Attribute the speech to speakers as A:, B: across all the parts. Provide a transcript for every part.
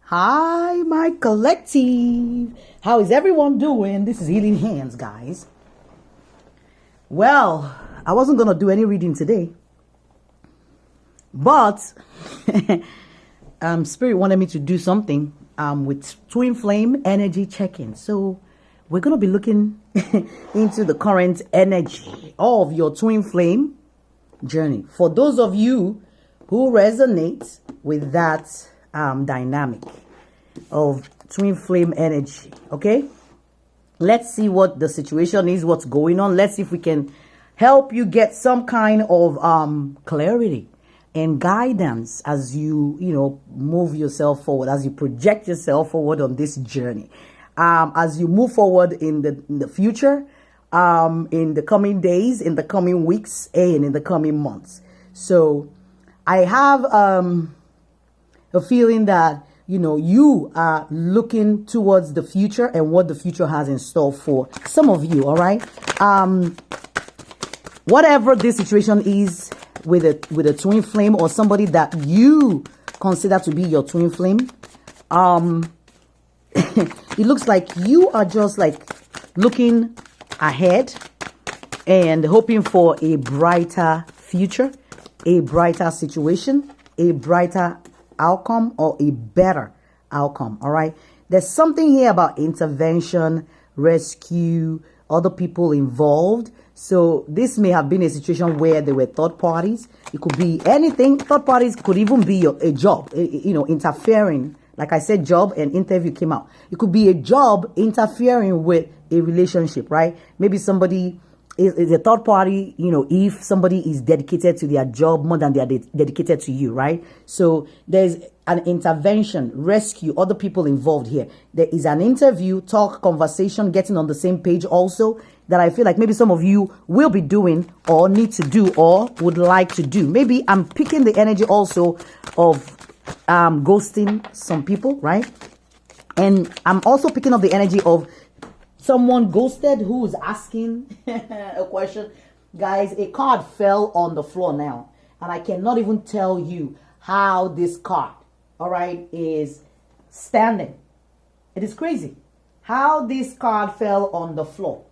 A: Hi, my collective. How is everyone doing? This is Healing Hands, guys. Well, I wasn't going to do any reading today, but Spirit wanted me to do something with twin flame energy check-in. So we're going to be looking into the current energy of your twin flame journey. For those of you who resonate with that dynamic of twin flame energy, okay? Let's see what the situation is, what's going on. Let's see if we can help you get some kind of clarity and guidance as you move yourself forward, as you project yourself forward on this journey. As you move forward in the future, in the coming days, in the coming weeks, and in the coming months. So I have a feeling that you are looking towards the future and what the future has in store for some of you. All right. Whatever this situation is with a twin flame or somebody that you consider to be your twin flame, it looks like you are just like looking ahead and hoping for a brighter future, a brighter situation, a brighter outcome, or a better outcome. All right. There's something here about intervention, rescue, other people involved. So this may have been a situation where there were third parties. It could be anything. Third parties could even be a job, interfering. Like I said, job and interview came out. It could be a job interfering with a relationship, right? Maybe somebody is a third party, if somebody is dedicated to their job more than they are dedicated to you, right? So there's an intervention, rescue, other people involved here. There is an interview, talk, conversation, getting on the same page also that I feel like maybe some of you will be doing or need to do or would like to do. Maybe I'm picking the energy also of ghosting some people, right? And I'm also picking up the energy of someone ghosted who is asking a question. Guys, a card fell on the floor now, and I cannot even tell you how this card, all right, is standing. It is crazy how this card fell on the floor.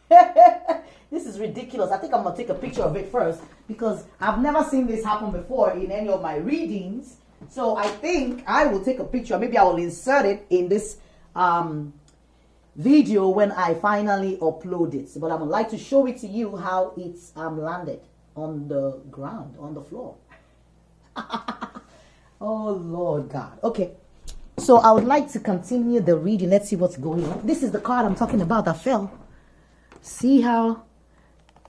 A: This is ridiculous. I think I'm gonna take a picture of it first because I've never seen this happen before in any of my readings. So I think I will take a picture. Maybe I will insert it in this video when I finally upload it. But I would like to show it to you how it's landed on the ground, on the floor. Oh Lord God. Okay, so I would like to continue the reading. Let's see what's going on. This is the card I'm talking about that fell. See how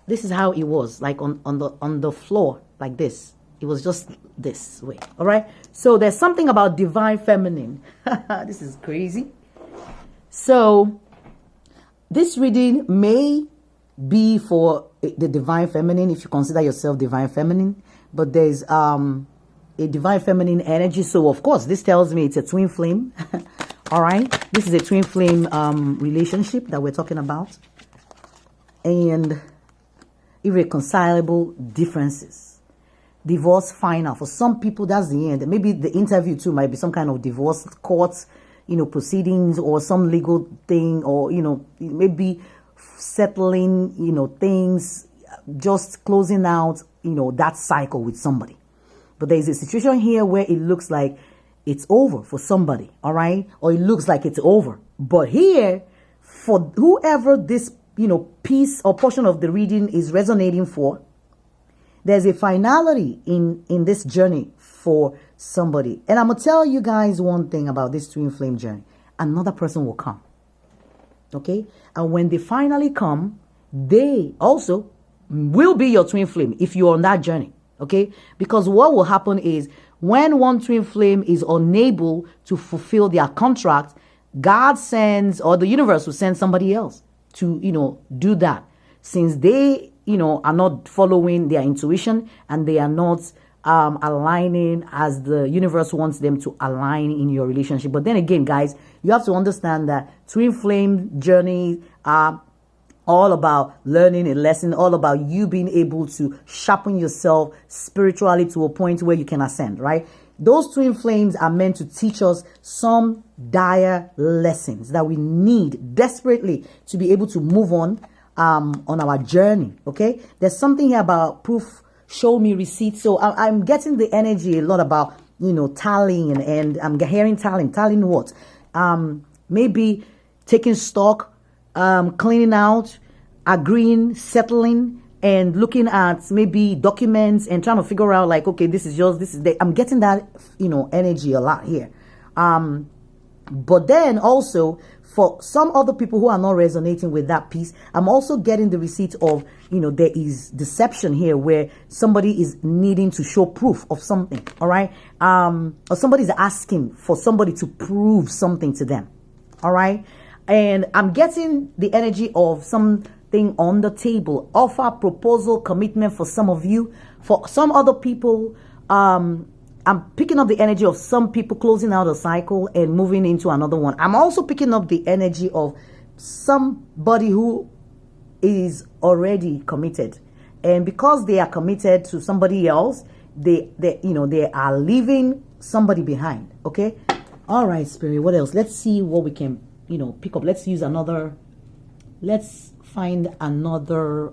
A: this is how it was, like on the floor, like this. It was just this way. All right. So there's something about divine feminine. This is crazy. So this reading may be for the divine feminine if you consider yourself divine feminine, but there's a divine feminine energy. So of course, this tells me it's a twin flame. All right. This is a twin flame relationship that we're talking about, and irreconcilable differences. Divorce final. For some people, that's the end. Maybe the interview too might be some kind of divorce court, proceedings or some legal thing, or, maybe settling, things, just closing out, that cycle with somebody. But there's a situation here where it looks like it's over for somebody, all right? Or it looks like it's over. But here, for whoever this, piece or portion of the reading is resonating for, there's a finality in this journey for somebody. And I'm going to tell you guys one thing about this twin flame journey. Another person will come. Okay? And when they finally come, they also will be your twin flame if you're on that journey. Okay? Because what will happen is when one twin flame is unable to fulfill their contract, God sends, or the universe will send somebody else to, do that. Since they are not following their intuition and they are not aligning as the universe wants them to align in your relationship. But then again, guys, you have to understand that twin flame journeys are all about learning a lesson, all about you being able to sharpen yourself spiritually to a point where you can ascend, right? those twin flames are meant to teach us some dire lessons that we need desperately to be able to move on our journey. Okay, there's something here about proof, show me receipts. So I'm getting the energy a lot about, you know, tallying, and I'm hearing tallying what? Maybe taking stock, cleaning out, agreeing, settling, and looking at maybe documents and trying to figure out like, okay, this is yours, this is that. I'm getting that, you know, energy a lot here. But then also for some other people who are not resonating with that piece, I'm also getting the receipt of, you know, there is deception here where somebody is needing to show proof of something. All right. Or somebody's asking for somebody to prove something to them. All right. And I'm getting the energy of something on the table, offer, proposal, commitment for some of you. For some other people, I'm picking up the energy of some people closing out a cycle and moving into another one. I'm also picking up the energy of somebody who is already committed. And because they are committed to somebody else, they are leaving somebody behind. Okay. All right, Spirit. What else? Let's see what we can, you know, pick up. Let's find another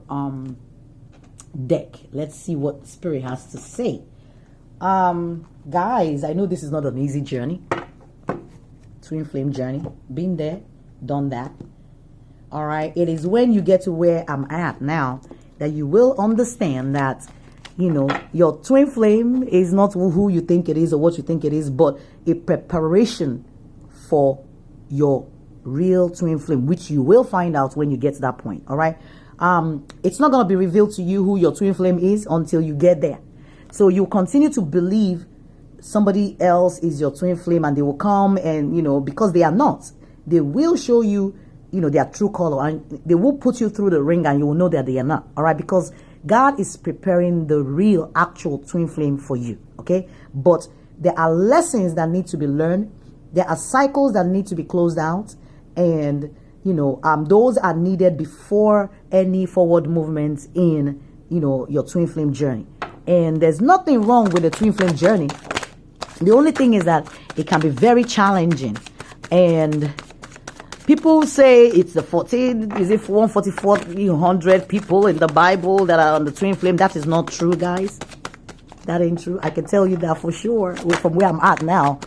A: deck. Let's see what Spirit has to say. Guys, I know this is not an easy journey. Twin flame journey. Been there, done that. All right. It is when you get to where I'm at now that you will understand that, you know, your twin flame is not who you think it is or what you think it is, but a preparation for your real twin flame, which you will find out when you get to that point. All right. It's not going to be revealed to you who your twin flame is until you get there. So you continue to believe somebody else is your twin flame, and they will come and, you know, because they are not, they will show you, you know, their true color, and they will put you through the ring and you will know that they are not. All right. Because God is preparing the real actual twin flame for you. Okay. But there are lessons that need to be learned. There are cycles that need to be closed out. And, you know, those are needed before any forward movement in, you know, your twin flame journey. And there's nothing wrong with the twin flame journey. The only thing is that it can be very challenging. And people say it's the 144, 300 people in the Bible that are on the twin flame. That is not true, guys. That ain't true. I can tell you that for sure from where I'm at now.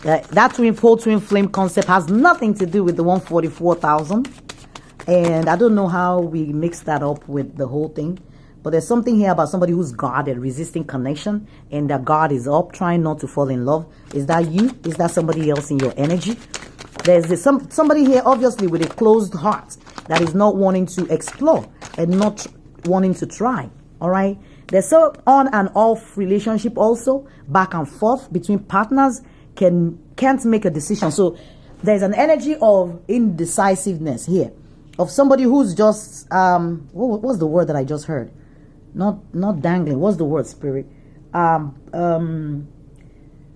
A: That whole twin flame concept has nothing to do with the 144,000. And I don't know how we mix that up with the whole thing. But there's something here about somebody who's guarded, resisting connection, and that guard is up, trying not to fall in love. Is that you? Is that somebody else in your energy? There's somebody here, obviously, with a closed heart that is not wanting to explore and not wanting to try. All right? There's some on and off relationship also, back and forth between partners, can't make a decision. So there's an energy of indecisiveness here, of somebody who's just, what's the word that I just heard? Not dangling. What's the word, Spirit?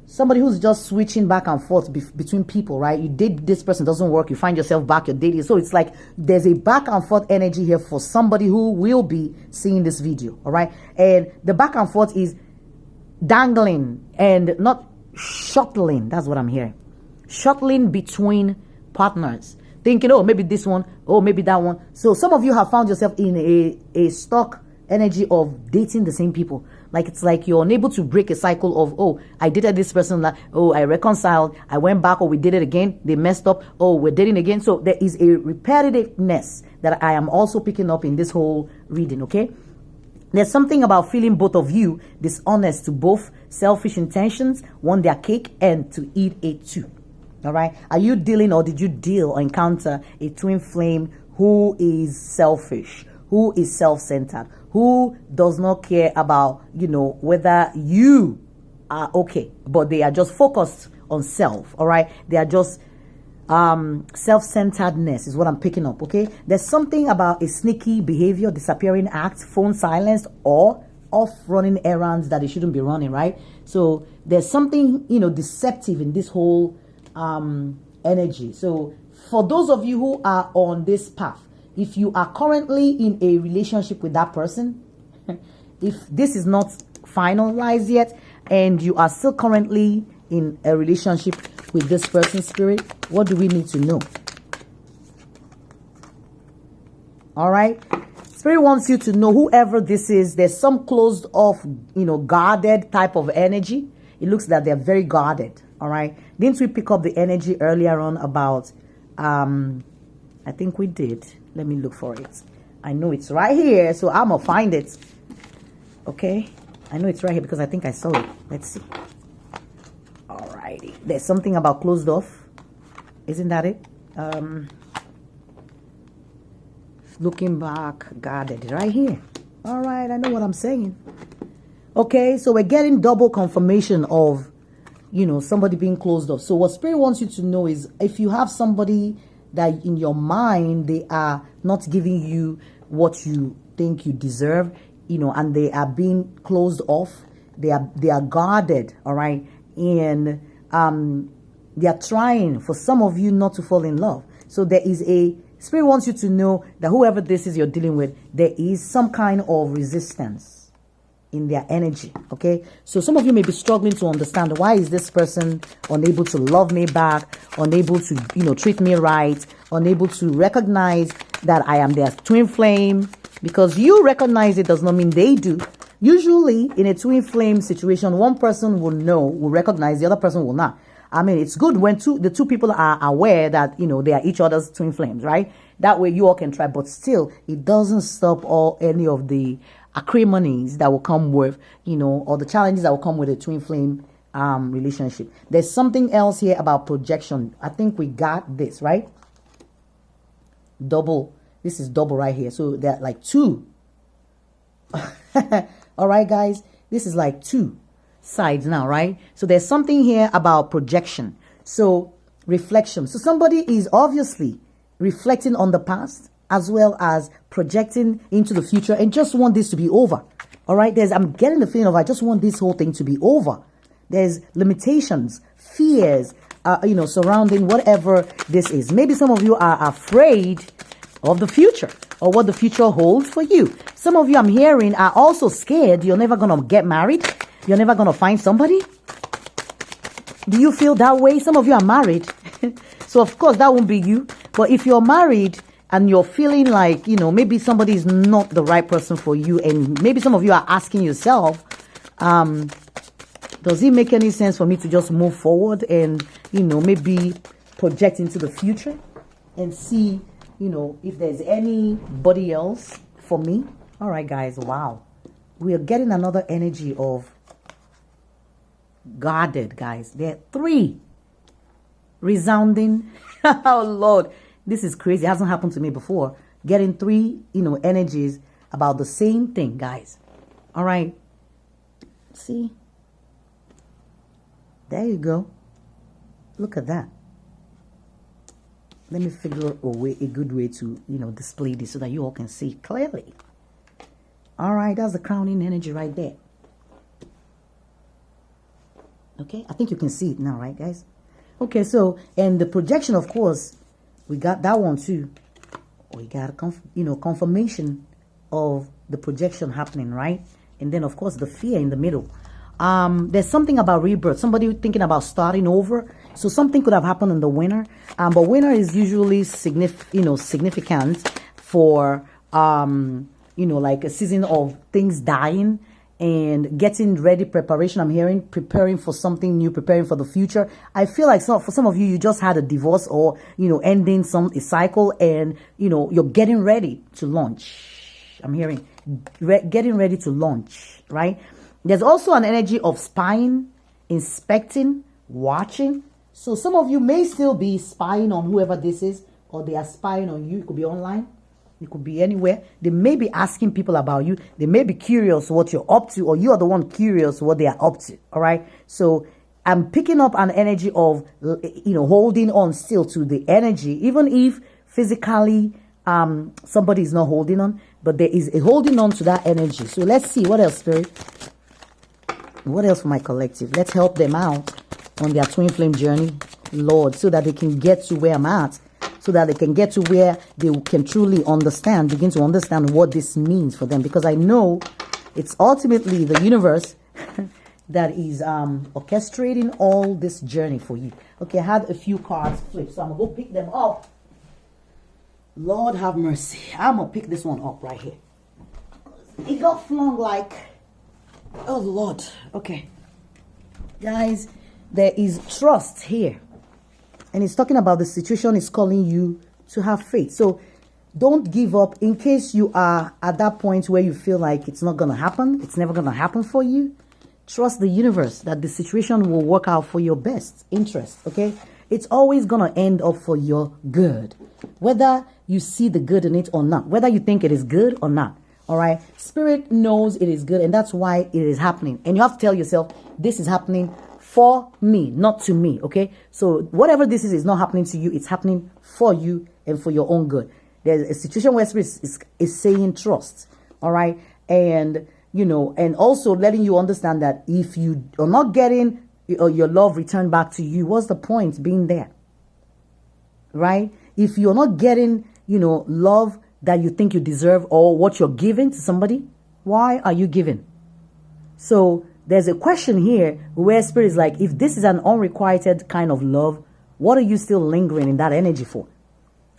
A: Somebody who's just switching back and forth between people, right? You date this person, doesn't work. You find yourself back, you're dating. So it's like there's a back and forth energy here for somebody who will be seeing this video, all right? And the back and forth is dangling and not shuttling. That's what I'm hearing. Shuttling between partners. Thinking, oh, maybe this one, oh, maybe that one. So some of you have found yourself in a stuck energy of dating the same people. Like it's like you're unable to break a cycle of, oh, I dated this person, oh, I reconciled, I went back, or we did it again, they messed up, oh, we're dating again. So there is a repetitiveness that I am also picking up in this whole reading, okay? There's something about feeling both of you dishonest to both, selfish intentions, want their cake and to eat it too. All right. Are you dealing, or did you deal or encounter a twin flame who is selfish, who is self-centered, who does not care about, you know, whether you are okay, but they are just focused on self. All right. They are just self-centeredness is what I'm picking up. Okay. There's something about a sneaky behavior, disappearing acts, phone silenced, or off running errands that they shouldn't be running. Right. So there's something, you know, deceptive in this whole energy. So for those of you who are on this path, if you are currently in a relationship with that person, if this is not finalized yet, and you are still currently in a relationship with this person, Spirit, what do we need to know? All right. Spirit wants you to know, whoever this is, there's some closed off, guarded type of energy. It looks that they're very guarded. All right. Didn't we pick up the energy earlier on about, I think we did. Let me look for it. I know it's right here, so I'm going to find it. Okay. I know it's right here because I think I saw it. Let's see. All righty. There's something about closed off. Isn't that it? Looking back, guarded, right here. All right, I know what I'm saying. Okay, so we're getting double confirmation of, somebody being closed off. So what Spirit wants you to know is, if you have somebody that in your mind, they are not giving you what you think you deserve, and they are being closed off, they are guarded, all right, and they are trying for some of you not to fall in love. So there is Spirit wants you to know that whoever this is you're dealing with, there is some kind of resistance in their energy. Okay. So some of you may be struggling to understand, why is this person unable to love me back, unable to, treat me right, unable to recognize that I am their twin flame? Because you recognize it does not mean they do. Usually in a twin flame situation, one person will recognize, the other person will not. I mean, it's good when the two people are aware that, they are each other's twin flames, right? That way you all can try, but still, it doesn't stop any of the acrimonies that will come with, or the challenges that will come with a twin flame relationship. There's something else here about projection. I think we got this, right? Double. This is double right here. So they're like two. All right, guys, this is like two sides now, right? So there's something here about projection. So reflection. So somebody is obviously reflecting on the past as well as projecting into the future and just want this to be over. All right. I'm getting the feeling of, I just want this whole thing to be over. There's limitations, fears, surrounding whatever this is. Maybe some of you are afraid of the future or what the future holds for you. Some of you, I'm hearing, are also scared you're never going to get married. You're never going to find somebody. Do you feel that way? Some of you are married. So, of course, that won't be you. But if you're married and you're feeling like, maybe somebody is not the right person for you, and maybe some of you are asking yourself, does it make any sense for me to just move forward and, maybe project into the future and see, if there's anybody else for me? All right, guys. Wow. We are getting another energy of guarded, guys. There are three resounding. Oh Lord, this is crazy. It hasn't happened to me before. Getting three, energies about the same thing, guys. All right. See, there you go. Look at that. Let me figure a good way to, display this so that you all can see clearly. All right, that's the crowning energy right there. Okay, I think you can see it now, right, guys? Okay, so, and the projection, of course, we got that one too. We got a confirmation of the projection happening, right? And then, of course, the fear in the middle. There's something about rebirth. Somebody thinking about starting over. So something could have happened in the winter. But winter is usually significant for, like a season of things dying and getting ready, preparation. I'm hearing preparing for something new, preparing for the future. I feel like for some of you, you just had a divorce or, ending a cycle and, you're getting ready to launch. I'm hearing getting ready to launch, right? There's also an energy of spying, inspecting, watching. So some of you may still be spying on whoever this is, or they are spying on you. It could be online. It could be anywhere. They may be asking people about you. They may be curious what you're up to, or you are the one curious what they are up to. All right. So I'm picking up an energy of, holding on still to the energy, even if physically somebody is not holding on, but there is a holding on to that energy. So let's see what else, Spirit. What else for my collective? Let's help them out on their twin flame journey, Lord, so that they can get to where I'm at, so that they can get to where they can truly begin to understand what this means for them. Because I know it's ultimately the universe that is orchestrating all this journey for you. Okay, I had a few cards flipped, so I'm gonna go pick them up. Lord have mercy. I'm gonna pick this one up right here. It got flung like, oh Lord. Okay, guys, there is trust here, and it's talking about the situation is calling you to have faith. So don't give up. In case you are at that point where you feel like it's not gonna happen, it's never gonna happen for you, trust the universe that the situation will work out for your best interest. Okay, it's always gonna end up for your good, whether you see the good in it or not, whether you think it is good or not. All right, spirit knows it is good, and that's why it is happening. And you have to tell yourself, this is happening for me, not to me. Okay, so whatever this is not happening to you, it's happening for you and for your own good. There's a situation where spirit is saying trust. All right, and you know, and also letting you understand that if you are not getting your love returned back to you, what's the point being there? Right? If you're not getting, you know, love that you think you deserve or what you're giving to somebody, why are you giving? So there's a question here where spirit is like, if this is an unrequited kind of love, what are you still lingering in that energy for?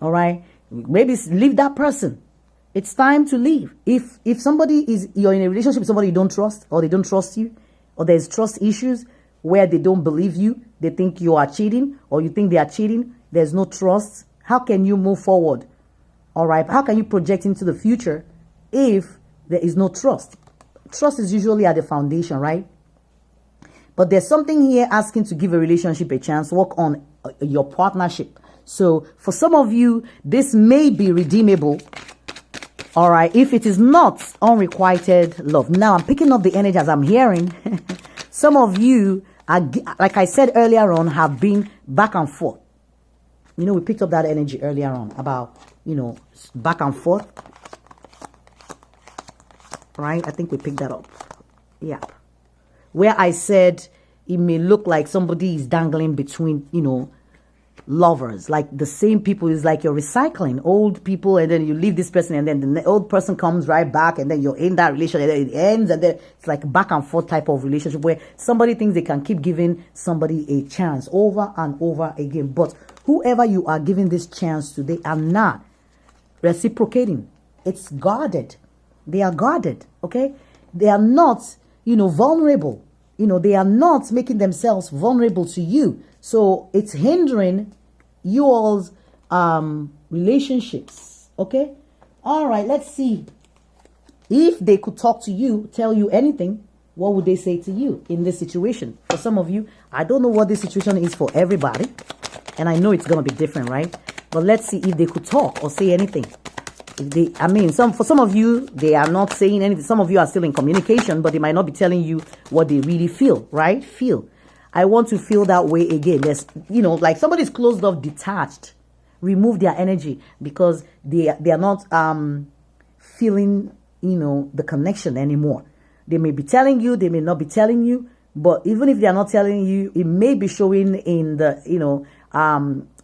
A: All right, maybe leave that person. It's time to leave. If somebody you're in a relationship with somebody you don't trust, or they don't trust you, or there's trust issues where they don't believe you, they think you are cheating, or you think they are cheating, there's no trust. How can you move forward? All right, how can you project into the future if there is no trust? Trust is usually at the foundation, right? But there's something here asking to give a relationship a chance, work on your partnership. So for some of you, this may be redeemable. All right, if it is not unrequited love. Now I'm picking up the energy as I'm hearing. Some of you, are, like I said earlier on, have been back and forth. You know, we picked up that energy earlier on about, you know, back and forth. Right? I think we picked that up. Yeah. Where I said it may look like somebody is dangling between, you know, lovers. Like the same people, is like you're recycling old people, and then you leave this person, and then the old person comes right back, and then you're in that relationship, and then it ends, and then it's like back and forth type of relationship where somebody thinks they can keep giving somebody a chance over and over again. But whoever you are giving this chance to, they are not reciprocating. It's guarded. They are guarded, okay? They are not, you know, vulnerable. You know, they are not making themselves vulnerable to you. So it's hindering you all's relationships, okay? All right, let's see. If they could talk to you, tell you anything, what would they say to you in this situation? For some of you, I don't know what this situation is for everybody, and I know it's going to be different, right? But let's see if they could talk or say anything. For some of you, they are not saying anything. Some of you are still in communication, but they might not be telling you what they really feel, right? Feel. I want to feel that way again. There's, you know, like somebody's closed off, detached. Remove their energy because they are not feeling, you know, the connection anymore. They may be telling you, they may not be telling you, but even if they are not telling you, it may be showing in the, you know,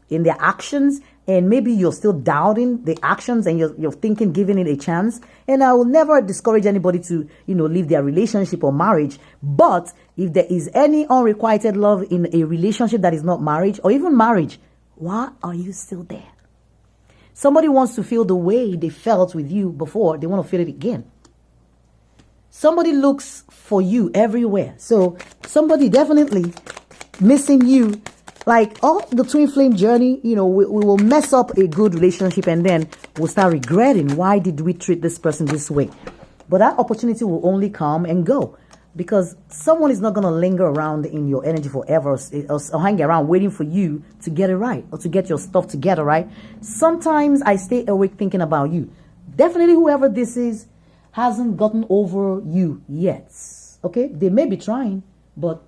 A: in their actions. And maybe you're still doubting the actions, and you're thinking, giving it a chance. And I will never discourage anybody to, you know, leave their relationship or marriage. But if there is any unrequited love in a relationship that is not marriage or even marriage, why are you still there? Somebody wants to feel the way they felt with you before. They want to feel it again. Somebody looks for you everywhere. So somebody definitely missing you. Like all the twin flame journey, you know, we will mess up a good relationship, and then we'll start regretting, why did we treat this person this way? But that opportunity will only come and go, because someone is not going to linger around in your energy forever, or hang around waiting for you to get it right or to get your stuff together, right? Sometimes I stay awake thinking about you. Definitely whoever this is hasn't gotten over you yet. Okay? They may be trying, but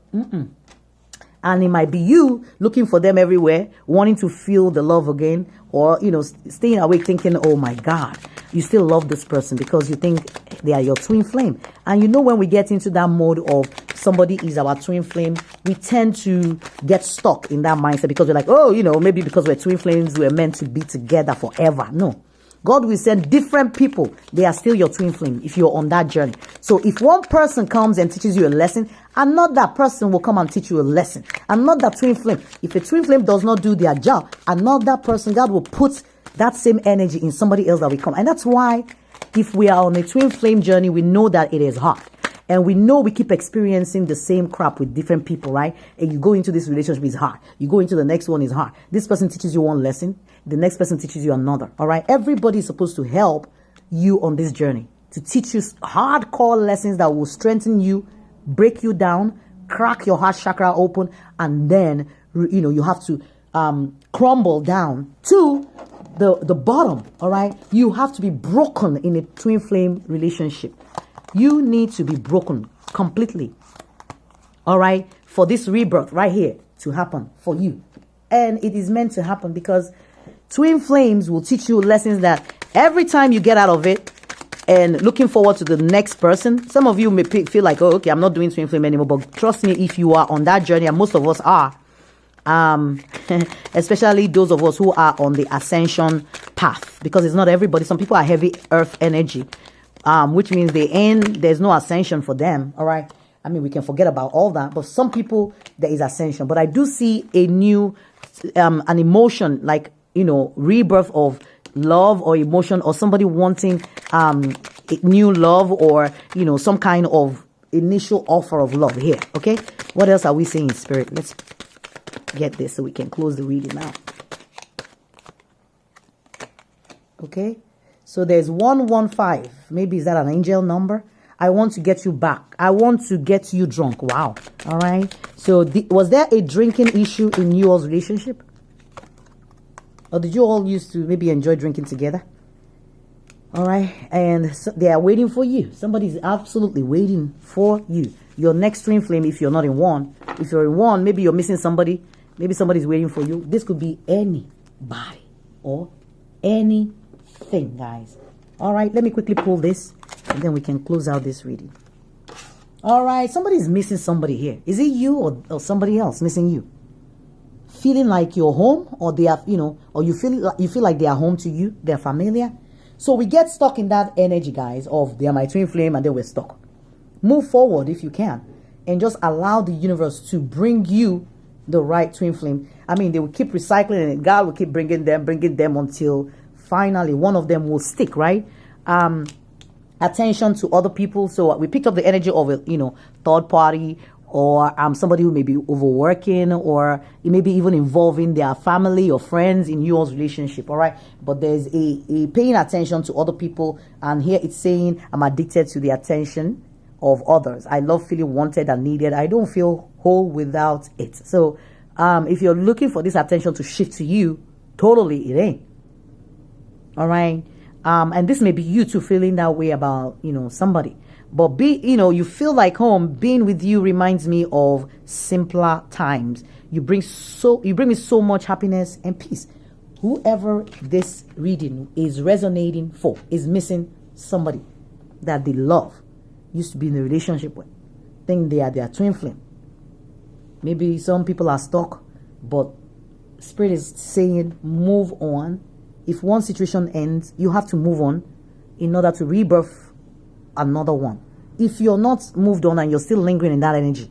A: And it might be you looking for them everywhere, wanting to feel the love again, or, you know, staying awake thinking, oh my God, you still love this person because you think they are your twin flame. And you know, when we get into that mode of somebody is our twin flame, we tend to get stuck in that mindset because we're like, oh, you know, maybe because we're twin flames, we're meant to be together forever. No, God will send different people. They are still your twin flame if you're on that journey. So if one person comes and teaches you a lesson, another person will come and teach you a lesson. Another twin flame. If a twin flame does not do their job, another person, God will put that same energy in somebody else that will come. And that's why if we are on a twin flame journey, we know that it is hard. And we know we keep experiencing the same crap with different people, right? And you go into this relationship, it's hard. You go into the next one, it's hard. This person teaches you one lesson. The next person teaches you another, all right? Everybody is supposed to help you on this journey, to teach you hardcore lessons that will strengthen you, break you down, crack your heart chakra open, and then, you have to crumble down to the bottom, all right? You have to be broken in a twin flame relationship. You need to be broken completely, all right, for this rebirth right here to happen for you. And it is meant to happen because twin flames will teach you lessons that every time you get out of it and looking forward to the next person. Some of you may feel like, oh, okay, I'm not doing twin flame anymore. But trust me, if you are on that journey, and most of us are, especially those of us who are on the ascension path, because it's not everybody. Some people are heavy earth energy. Which means there's no ascension for them, all right? I mean, we can forget about all that, but some people, there is ascension. But I do see a new, an emotion, like, rebirth of love or emotion, or somebody wanting new love, or, some kind of initial offer of love here, okay? What else are we seeing in spirit? Let's get this so we can close the reading now. Okay? So there's 115. Maybe is that an angel number? I want to get you back. I want to get you drunk. Wow. All right. So was there a drinking issue in your relationship? Or did you all used to maybe enjoy drinking together? All right. And so they are waiting for you. Somebody's absolutely waiting for you. Your next twin flame, if you're not in one. If you're in one, maybe you're missing somebody. Maybe somebody's waiting for you. This could be anybody or anything, guys. All right, let me quickly pull this and then we can close out this reading. All right, somebody's missing somebody here. Is it you or somebody else missing you? Feeling like you're home, or they are, or you feel like they are home to you, they're familiar. So we get stuck in that energy, guys, of they are my twin flame, and then we're stuck. Move forward if you can, and just allow the universe to bring you the right twin flame. I mean, they will keep recycling, and God will keep bringing them until finally one of them will stick, right? Attention to other people. So we picked up the energy of a third party, or somebody who may be overworking, or it may be even involving their family or friends in your relationship. All right, but there's a paying attention to other people, and here it's saying I'm addicted to the attention of others. I love feeling wanted and needed. I don't feel whole without it. So if you're looking for this attention to shift to you, totally it ain't. All right. And this may be you too, feeling that way about, somebody. But you feel like home. Being with you reminds me of simpler times. You bring me so much happiness and peace. Whoever this reading is resonating for is missing somebody that they love, used to be in a relationship with. Think they are their twin flame. Maybe some people are stuck, but Spirit is saying move on. If one situation ends, you have to move on in order to rebirth another one. If you're not moved on and you're still lingering in that energy,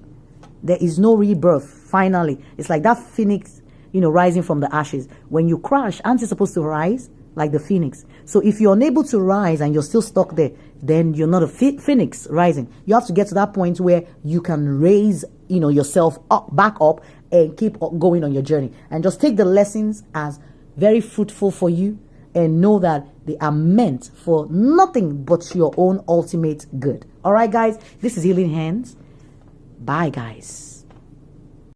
A: there is no rebirth. Finally, it's like that phoenix, rising from the ashes. When you crash, aren't you supposed to rise like the phoenix? So if you're unable to rise and you're still stuck there, then you're not a phoenix rising. You have to get to that point where you can raise, yourself back up and keep going on your journey, and just take the lessons as very fruitful for you, and know that they are meant for nothing but your own ultimate good. All right, guys, this is Healing Hands. Bye, guys.